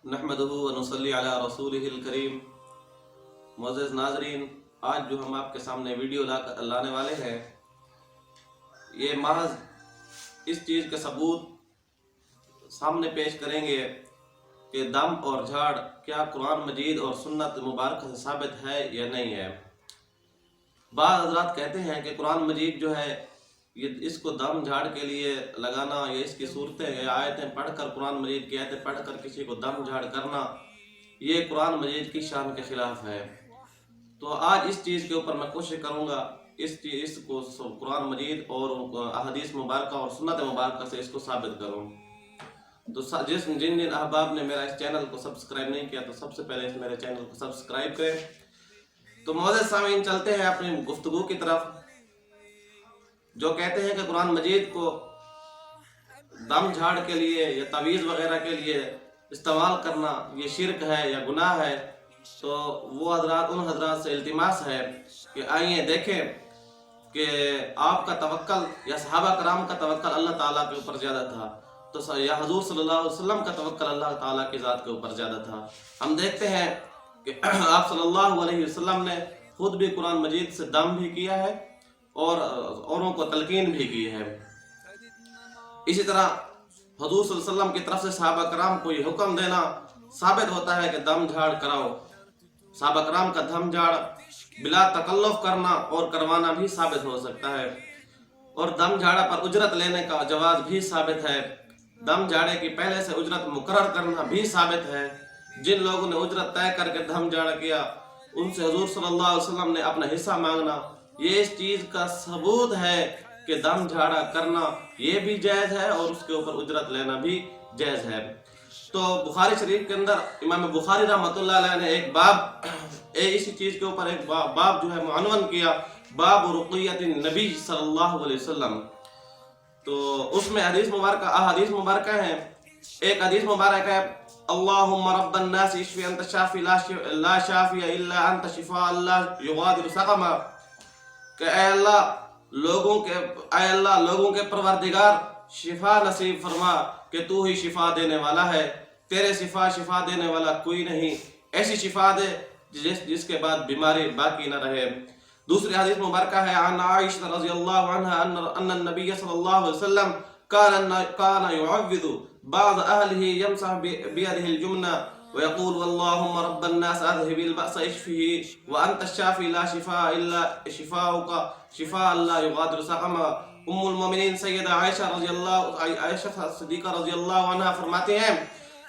नहमदुहु व नुसल्ली अला रसूलिहिल करीम। मुअज़्ज़िज़ नाज़रीन, आज जो हम आपके सामने वीडियो लाने वाले हैं, ये महज इस चीज़ के सबूत सामने पेश करेंगे कि दम और झाड़ क्या कुरान मजीद और सुन्नत मुबारक से साबित है या नहीं है। बाज़ हज़रात कहते हैं कि कुरान मजीद जो है ये इसको दम झाड़ के लिए लगाना या इसकी सूरतें या आयतें पढ़कर कुरान मजीद की आयतें पढ़कर किसी को दम झाड़ करना, ये कुरान मजीद की शान के ख़िलाफ़ है। तो आज इस चीज़ के ऊपर मैं कोशिश करूँगा इसको कुरान मजीद और अहदीस मुबारक और सुन्नत मुबारक से इसको साबित करूँ। तो जिन अहबाब ने मेरा इस चैनल को सब्सक्राइब नहीं किया तो सबसे पहले इस मेरे चैनल को सब्सक्राइब करें। तो मुअज़्ज़िज़ सामीन, चलते हैं अपनी गुफ्तगू की तरफ। जो कहते हैं कि कुरान मजीद को दम झाड़ के लिए या तवीज़ वगैरह के लिए इस्तेमाल करना ये शिरक है या गुनाह है, तो वो हजरात उन हजरात से इल्तिमास है कि आइए देखें कि आपका तवक्कल या सहाबा कराम का तवक्कल अल्लाह ताला के ऊपर ज़्यादा था, तो या हुज़ूर सल्लल्लाहु अलैहि वसल्लम का तवक्कल अल्लाह ताला की ज़ात के ऊपर ज़्यादा था। हम देखते हैं कि आप सल्लल्लाहु अलैहि वसल्लम ने खुद भी कुरान मजीद से दम भी किया है और औरों को तलकीन भी की है। इसी तरह हुज़ूर सल्लल्लाहु अलैहि वसल्लम की तरफ से सहाबा कराम को ये हुक्म देना साबित होता है कि दम झाड़ कराओ। सहाबा कराम का दम झाड़ बिला तकल्लुफ़ करना और करवाना भी साबित हो सकता है, और दम झाड़ा पर उजरत लेने का जवाज़ भी साबित है। दम झाड़े की पहले से उजरत मुकर्रर करना भी साबित है। जिन लोगों ने उजरत तय करके दम झाड़ा किया उनसे हुज़ूर सल्लल्लाहु अलैहि वसल्लम ने अपना हिस्सा मांगना, ये इस चीज़ का सबूत है कि दम झाड़ा करना ये भी जायज़ है और उसके ऊपर उजरत लेना भी जायज़ है। तो बुखारी शरीफ के अंदर इमाम बुखारी रहमतुल्लाह अलैह ने एक बाब इसी चीज़ के ऊपर एक बाब जो है मुअन्वन किया, बाब रुक़य्यतिन नबी सल्लल्लाहु अलैहि वसल्लम। तो उसमें हदीस मुबारक हैं। एक हदीस मुबारक है, अल्लाहुम्मा रब्बन नास इश्फि अंत शाफी ला शाफिया इल्ला अंत शिफा ला युगादिरु सक़मा, कि ऐ अल्लाह लोगों के परवरदिगार शिफा नसीब फरमा कि तू ही शिफा देने वाला है, तेरे शिफा देने वाला कोई नहीं, ऐसी शिफा दे जिसके बाद बीमारी बाकी न रहे। दूसरी हदीस मुबारक है, अन आयशा रज़ियल्लाहु अन्हा अन्न नबी सल्लल्लाहु अलैहि वसल्लम काना युअव्विदु बाद अहलिही यमसह बियदिहिल जुमना व यक़ूल वल्लाहुम्मा रब्बन नास अज़हिबिल बअस इश्फिही व अंत शाफ़ी ला शिफा इल्ला शिफाउका शिफा ला युगादिरु सक़मा। उम्मुल मोमिनीन सैयदा आयशा सिद्दीक़ा रज़ियल्लाहु अन्हा फरमाती हैं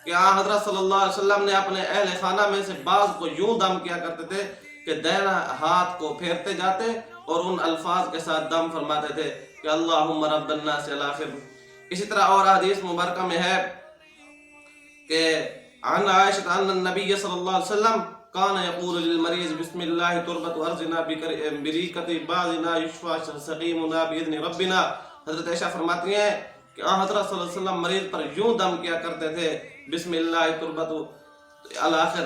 कि हज़रत सल्लल्लाहु अलैहि वसल्लम ने अपने अहले खाना में से बाज़ को यूं दम किया करते थे कि दाहिना हाथ को फेरते जाते और उन अल्फाज के साथ दम फरमाते थे कि अल्लाहुम्मा रब्बन नास इला आखिर। इसी तरह और हदीस मुबारक में है कि अन आयशा अन्न नबी सल्लल्लाहु अलैहि वसल्लम काना यक़ूलु लिल मरीज़ बिस्मिल्लाह तुरबतु अर्ज़िना बिरीक़ति बाज़िना युश्फ़ा सक़ीमुना बिइज़्नि रब्बिना। हज़रत आयशा फरमाती हैं कि हज़रत सल्लल्लाहु अलैहि वसल्लम मरीज़ पर यूं दम किया करते थे, बिस्मिल्लाह तुरबतु अल आखिर।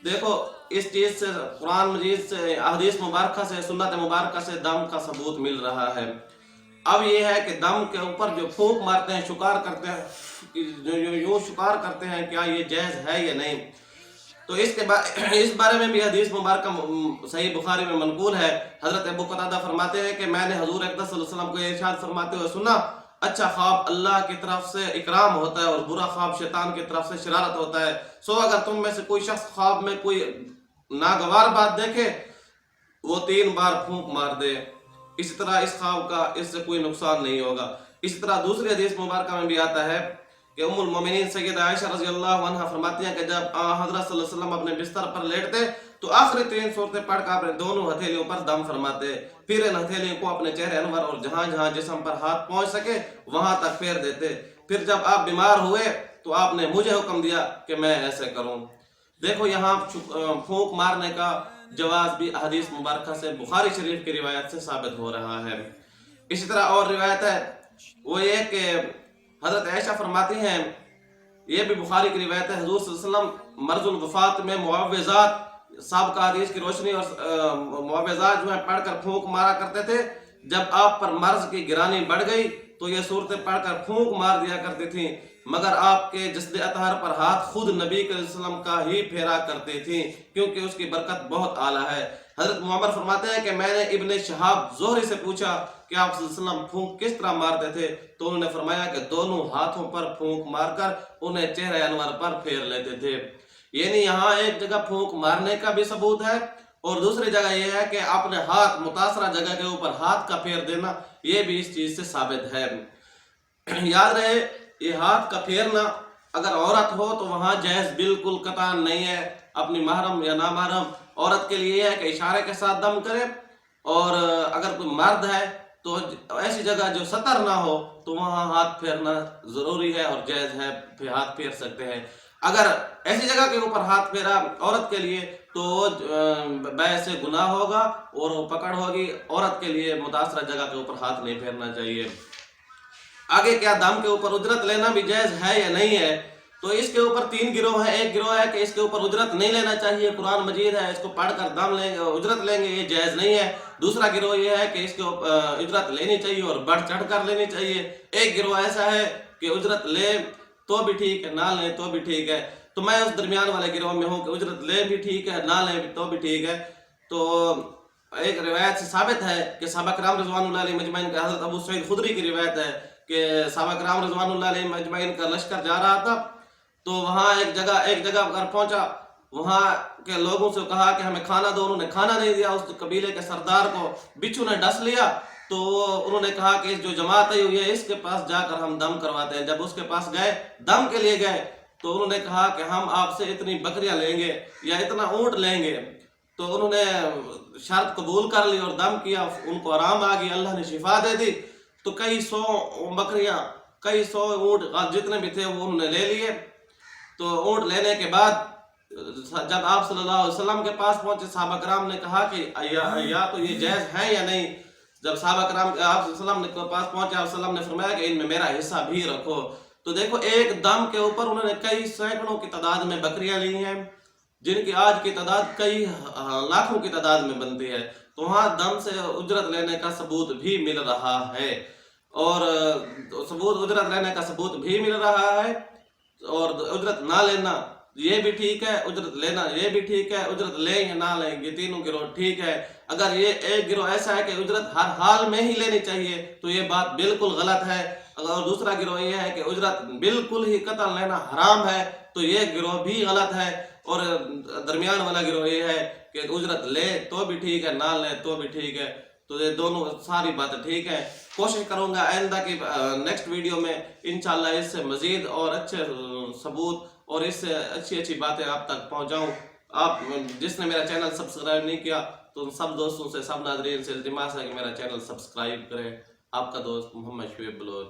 देखो, इस चीज़ से कुरान मजीद से अहदीस मुबारक से सुन्नत मुबारक से दम का सबूत मिल रहा है। अब ये है कि दम के ऊपर जो फूंक मारते हैं, शुकार करते हैं, जो यूँ शुकार करते हैं, क्या ये जायज़ है या नहीं। तो इस बारे में भी हदीस मुबारक सही बुखारी में मनकूल है। हज़रत अबू कतादा फरमाते हैं कि मैंने हुज़ूर अक़दस सल्लल्लाहु अलैहि वसल्लम को इरशाद फरमाते हुए सुना, अच्छा ख्वाब अल्लाह की तरफ से इकराम होता है और बुरा ख्वाब शैतान की तरफ से शरारत होता है। सो अगर तुम में से कोई शख्स ख्वाब में कोई नागवार बात देखे वो 3 बार फूंक मार दे, इसी तरह इस ख्वाब का इससे कोई नुकसान नहीं होगा। इसी तरह दूसरी हदीस मुबारक में भी आता है कि उम्मुल मोमिनीन सैयदा आयशा रज़ियल्लाहु अन्हा फरमाती हैं कि जब हज़रत सल्लल्लाहु अलैहि वसल्लम अपने बिस्तर पर लेटते तो आखिरी 3 सूरतें पढ़कर अपने दोनों हथेलियों पर दम फरमाते, फिर इन हथेलियों को अपने चेहरे अनवर और जहाँ जहाँ जिस्म पर हाथ पहुँच सके वहाँ तक फेर देते। फिर जब आप बीमार हुए तो आपने मुझे हुक्म दिया कि मैं ऐसे करूँ। देखो, यहाँ फूंक मारने का जवाज़ भी हदीस मुबारक से बुखारी शरीफ की रिवायत से साबित हो रहा है। इसी तरह और रिवायत है, वो ये कि हज़रत आयशा फरमाती हैं, ये भी बुखारी की रिवायत है, हुज़ूर सल्लल्लाहु अलैहि वसल्लम मर्ज़ुल वफ़ात में मुआवज़ात साबिक़ा हदीस की रोशनी और मुआवज़ात जो है पढ़कर फूंक मारा करते थे। जब आप पर मर्ज़ की गिरानी बढ़ गई तो ये सूरतें पढ़कर फूंक मार दिया करती थी مگر آپ کے جسد اطہر پر ہاتھ خود نبی صلی اللہ علیہ وسلم کا ہی پھیرا کرتے تھیں، کیونکہ اس کی برکت بہت اعلیٰ ہے۔ حضرت معمر فرماتے ہیں کہ میں نے ابن شہاب زہری سے پوچھا کہ آپ صلی اللہ علیہ وسلم پھونک کس طرح مارتے تھے، تو انہوں نے فرمایا کہ دونوں ہاتھوں پر پھونک مار کر انہیں چہرہ انور پر پھیر لیتے تھے۔ یعنی یہاں ایک جگہ پھونک مارنے کا بھی ثبوت ہے، اور دوسری جگہ یہ ہے کہ اپنے ہاتھ متاثرہ جگہ کے اوپر ہاتھ کا پھیر دینا، یہ بھی اس چیز سے ثابت ہے۔ یاد رہے یہ ہاتھ کا پھیرنا اگر عورت ہو تو وہاں جائز بالکل قطعاً نہیں ہے، اپنی محرم یا نامحرم عورت کے لیے ہے کہ اشارے کے ساتھ دم کرے، اور اگر کوئی مرد ہے تو ایسی جگہ جو سطر نہ ہو تو وہاں ہاتھ پھیرنا ضروری ہے اور جائز ہے، ہاتھ پھیر سکتے ہیں۔ اگر ایسی جگہ کے اوپر ہاتھ پھیرا عورت کے لیے تو بیع سے گناہ ہوگا اور وہ پکڑ ہوگی۔ عورت کے لیے متاثرہ جگہ کے اوپر ہاتھ نہیں پھیرنا چاہیے۔ آگے کیا دم کے اوپر اجرت لینا بھی جائز ہے یا نہیں ہے، تو اس کے اوپر 3 گروہ ہیں۔ ایک گروہ ہے کہ اس کے اوپر اجرت نہیں لینا چاہیے، قرآن مجید ہے، اس کو پڑھ کر دم لیں گے اجرت لیں گے، یہ جائز نہیں ہے۔ دوسرا گروہ یہ ہے کہ اس کے اجرت لینی چاہیے اور بڑھ چڑھ کر لینی چاہیے۔ ایک گروہ ایسا ہے کہ اجرت لیں تو بھی ٹھیک ہے، نہ لیں تو بھی ٹھیک ہے۔ تو میں اس درمیان والے گروہ میں ہوں کہ اجرت لیں بھی ٹھیک ہے، نہ لیں تو بھی ٹھیک ہے۔ تو ایک روایت سے ثابت ہے کہ صحابہ کرام رضوان اللہ علیہ مجمعین کا، حضرت ابو سعید خدری کی روایت ہے کہ صحابہ کرام رضوان اللہ علیہ مجمعین کا لشکر جا رہا تھا، تو وہاں ایک جگہ پر پہنچا، وہاں کے لوگوں سے کہا کہ ہمیں کھانا دو، انہوں نے کھانا نہیں دیا۔ اس قبیلے کے سردار کو بچھو نے ڈس لیا، تو انہوں نے کہا کہ جو جماعت آئی ہوئی ہے اس کے پاس جا کر ہم دم کرواتے ہیں۔ جب اس کے پاس گئے، دم کے لیے گئے، تو انہوں نے کہا کہ ہم آپ سے اتنی بکریاں لیں گے یا اتنا اونٹ لیں گے۔ تو انہوں نے شرط قبول کر لی اور دم کیا، ان کو آرام آ گیا، اللہ نے شفا دے دی۔ تو کئی 100 بکریاں، کئی 100 اونٹ جتنے بھی تھے وہ انہوں نے لے لیے۔ تو اونٹ لینے کے بعد جب آپ صلی اللہ علیہ وسلم کے پاس پہنچے، صحابہ کرام نے کہا کہ یا تو یہ جائز ہے یا نہیں۔ جب صحابہ کرام آپ صلی اللہ علیہ وسلم کے پاس پہنچے، آپ صلی اللہ علیہ وسلم نے فرمایا کہ ان میں میرا حصہ بھی رکھو۔ تو دیکھو ایک دم کے اوپر انہوں نے کئی سینکڑوں کی تعداد میں بکریاں لی ہیں، جن کی آج کی تعداد کئی لاکھوں کی تعداد میں بنتی ہے۔ تو وہاں دم سے اجرت لینے کا ثبوت بھی مل رہا ہے، اور اجرت لینے کا ثبوت بھی مل رہا ہے، اور اجرت نہ لینا یہ بھی ٹھیک ہے، اجرت لینا یہ بھی ٹھیک ہے۔ اجرت لیں یا نہ لیں یہ تینوں گروہ ٹھیک ہے۔ اگر یہ ایک گروہ ایسا ہے کہ اجرت ہر حال میں ہی لینی چاہیے تو یہ بات بالکل غلط ہے، اور دوسرا گروہ یہ ہے کہ اجرت بالکل ہی قطعا لینا حرام ہے، تو یہ گروہ بھی غلط ہے۔ اور درمیان والا گروہ یہ ہے کہ اجرت لے تو بھی ٹھیک ہے، نہ لے تو بھی ٹھیک ہے۔ تو یہ دونوں ساری باتیں ٹھیک ہیں۔ کوشش کروں گا آئندہ کی نیکسٹ ویڈیو میں انشاءاللہ اس سے مزید اور اچھے ثبوت اور اس سے اچھی باتیں آپ تک پہنچاؤں۔ آپ جس نے میرا چینل سبسکرائب نہیں کیا تو ان سب دوستوں سے، سب ناظرین سے التماس ہے کہ میرا چینل سبسکرائب کریں۔ آپ کا دوست محمد شعیب بلوچ۔